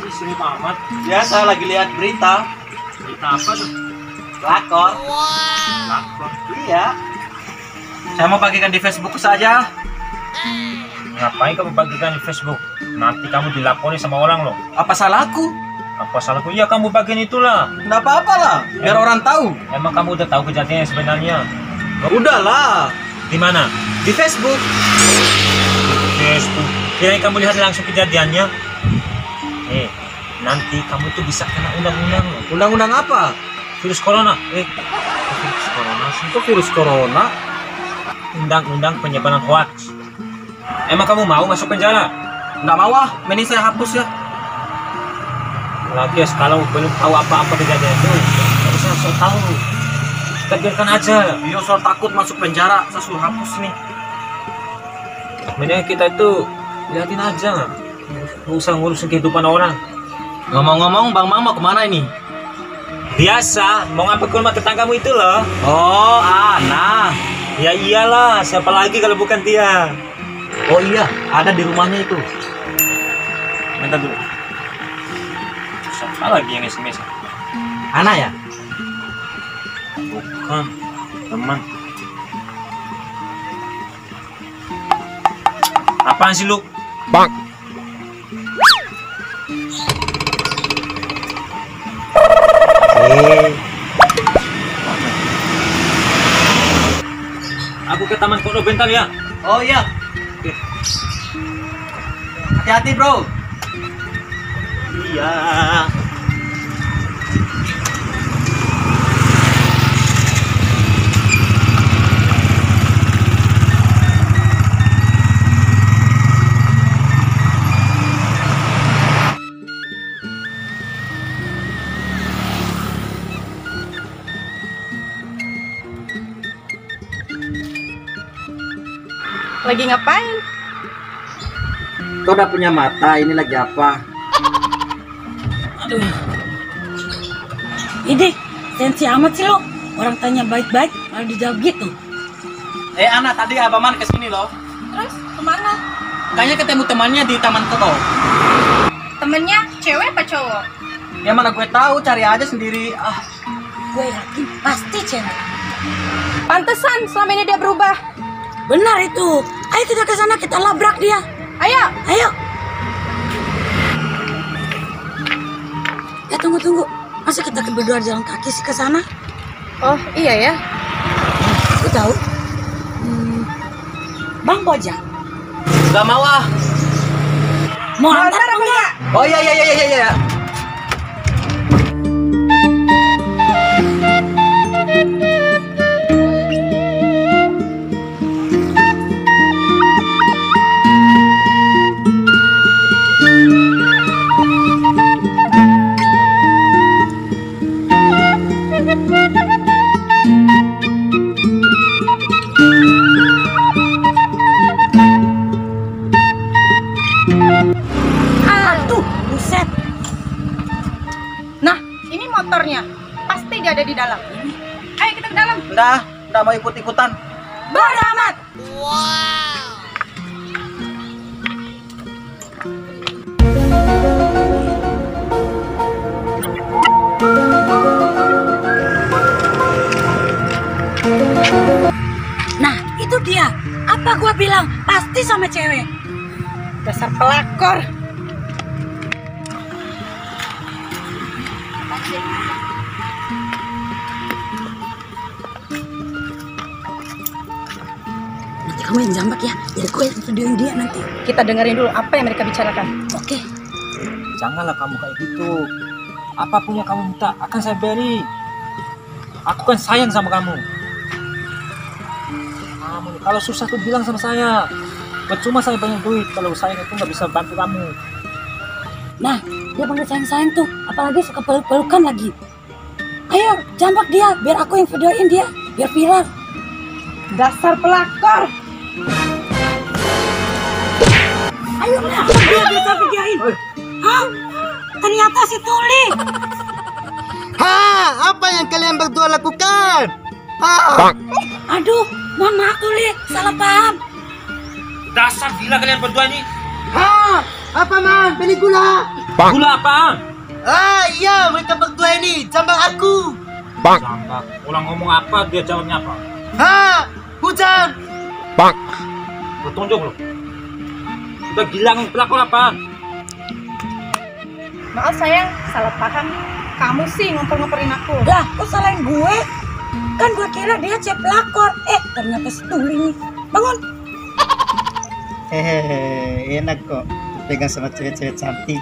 sih Sri Mamat? Ya, saya lagi lihat berita. Berita apa tuh? Lakor. Lakor. Iya. Saya mau bagikan di Facebook saja. Ngapain kamu bagikan di Facebook? Nanti kamu dilapori sama orang loh. Apa salahku? Apa salahku? Ya kamu bagian itulah. Nggak apa-apa lah, biar orang tahu. Emang kamu udah tahu kejadiannya sebenarnya? Udahlah, Di mana? di Facebook. Facebook. Kirain kamu lihat langsung kejadiannya. Nanti kamu tuh bisa kena undang-undang loh. Undang-undang apa? Virus corona. Virus corona sih. Itu virus corona. Undang-undang penyebaran hoax. Emang kamu mau masuk penjara? Nggak mau ah, mending saya hapus ya. Lagi kalau belum tahu apa-apa kejadian itu, nggak usah sok tahu. Kita biarkan aja. Iya, soal takut masuk penjara, saya suruh hapus nih. Mending kita itu liatin aja, nggak usah ngurusin kehidupan orang. Ngomong-ngomong, Bang Mang mau kemana ini? Biasa, mau ngapa ke rumah tetanggamu itu loh. Oh, Ana. Ya iyalah, siapa lagi kalau bukan dia. Oh iya, ada di rumahnya itu. Bentar dulu. Siapa lagi yang SMS? Ana ya? Bukan, teman. Apaan sih lu? Bang. Aku ke Taman Kono bentar ya. Oh iya. Oke. Hati-hati bro. Iya. Lagi ngapain? Kau udah punya mata, ini lagi apa? Aduh. Ini sensi amat sih lo. Orang tanya baik-baik malah dijawab gitu. Ana, tadi Abang Man kesini loh. Terus kemana? Kayaknya ketemu temannya di Taman Kono. Temennya cewek apa cowok? Ya mana gue tahu, cari aja sendiri. Gue yakin pasti cewek. Pantesan selama ini dia berubah. Benar itu. Ayo kita ke sana, kita labrak dia. Ayo. Ayo. Ya tunggu. Masa kita berdua jalan kaki sih ke sana? Oh iya ya. Aku tahu. Bang Bojang. Gak mau ah. Mau antar apa enggak? Oh iya. Aduh, buset. Nah, ini motornya. Pasti dia ada di dalam. Ayo kita ke dalam. Udah mau ikut-ikutan. Bodo amat. Nah, itu dia. Apa gua bilang? Pasti sama cewek. Dasar pelakor. Nanti kamu yang jambak ya. Jadi gue yang videoin dia nanti. Kita dengerin dulu apa yang mereka bicarakan. Oke. Janganlah kamu kayak gitu. Apapun yang kamu minta akan saya beri. Aku kan sayang sama kamu. Kamu kalau susah tuh bilang sama saya. Percuma saya banyak duit kalau saya itu nggak bisa bantu kamu. Nah, dia panggil sayang-sayang tuh. Apalagi suka peluk-pelukan lagi. Ayo, jambak dia. Biar aku yang videoin dia. Biar viral. Dasar pelakor. Ayo, jambak dia. Biar saya videoin. Hah? Ternyata si Tuli. Apa yang kalian berdua lakukan? Aduh, mohon maaf Tuli. Salah paham. Dasar gila kalian berdua ini. Apa man? Pelikula. Gula apaan? Ah iya, mereka berdua ini jambak aku. Jambak. Ulang ngomong apa, dia jawabnya apa? Ha, hujan. Lu tunjuk lu. Udah gila nih, pelakor apaan? Maaf sayang, salah paham. Kamu sih ngompor-ngomporin aku. Lah, kok salahin gue? Kan gue kira dia cewek pelakor. Ternyata si tuli nih. Bangun. Hehehe, enak kok pegang sama cewek-cewek cantik.